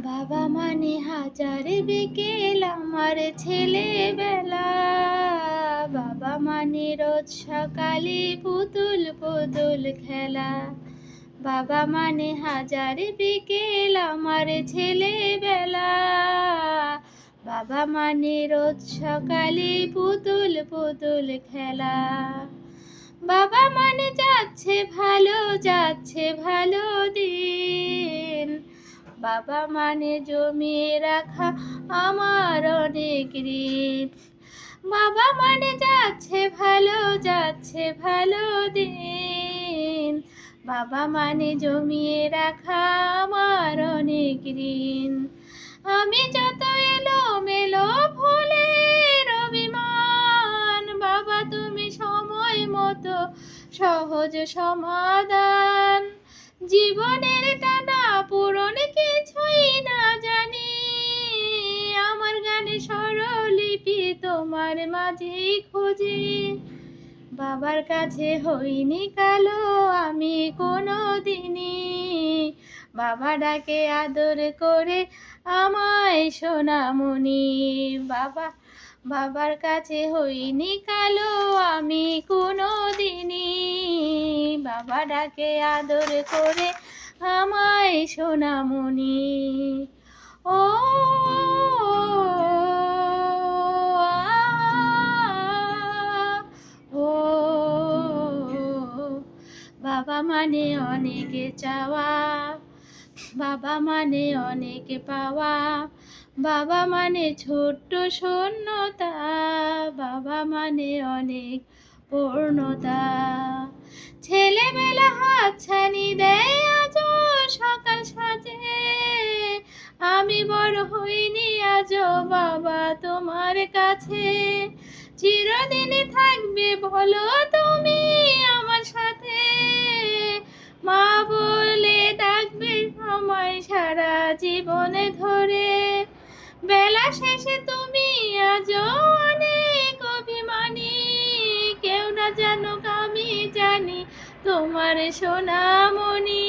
বাবা মানে হাজার বিকেল আমার ছেলেবেলা। বাবা মানে রোজ সকালে পুতুল পুতুল খেলা। বাবা মানে হাজার বিকেল আমার ছেলেবেলা। বাবা মানে রোজ সকালে পুতুল পুতুল খেলা। বাবা মানে যাচ্ছে ভালো দিন। বাবা মানে জমিয়ে রাখা আমার অনেক ঋণ। বাবা মানে যাচ্ছে ভালো দিন। বাবা মানে জমিয়ে রাখা আমার অনেক ঋণ। আমি যত এলোমেলো ভুলের অভিমান, বাবা তুমি সময় মতো সহজ সমাধান। জীবনের টানা পূরণ কিছুই না জানি, আমার গানে স্বরলিপি তোমার মাঝেই খুঁজি। বাবার কাছে হইনি কালো আমি কোনো দিনই, বাবা ডাকে আদর করে আমায় সোনামণি। বাবার কাছে হইনি কালো আমি কোনো দিনই, বাবা ডাকে আদর করে আমায় সোনামণি। ও ও বাবা মানে অনেক চাওয়া, বাবা মানে অনেক পাওয়া। বাবা মানে ছোট্ট শূন্যতা, বাবা মানে অনেক পূর্ণতা। ছেলেবেলা হাতছানি দেয় আজও সকাল সাজে, আমি বড় হইনি আজও বাবা তোমার কাছে। চিরদিনই থাকবে বলো তুমি আমার সাথে, মা বলে ডাকবে আমায় সারা জীবনে ধরে। বেলা শেষে তুমি আজও অনেক অভিমানী, কেউ না জানুক আমি জানি তোমার সোনামণি।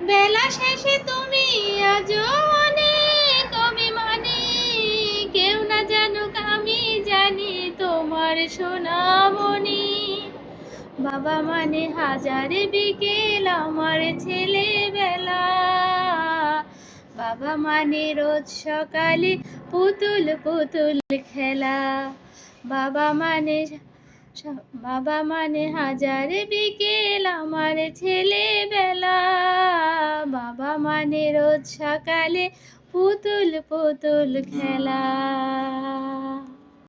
বেলা শেষে তুমি আজও অনেক অভিমানী, কেউ না জানুক আমি জানি তোমার সোনামণি। বাবা মানে হাজার বিকেল আমার ছেলেবেলা। বাবা মানে রোজ সকালে পুতুল পুতুল খেলা। বাবা মানে হাজার বিকেল আমার ছেলেবেলা। বাবা মানে রোজ সকালে পুতুল পুতুল খেলা।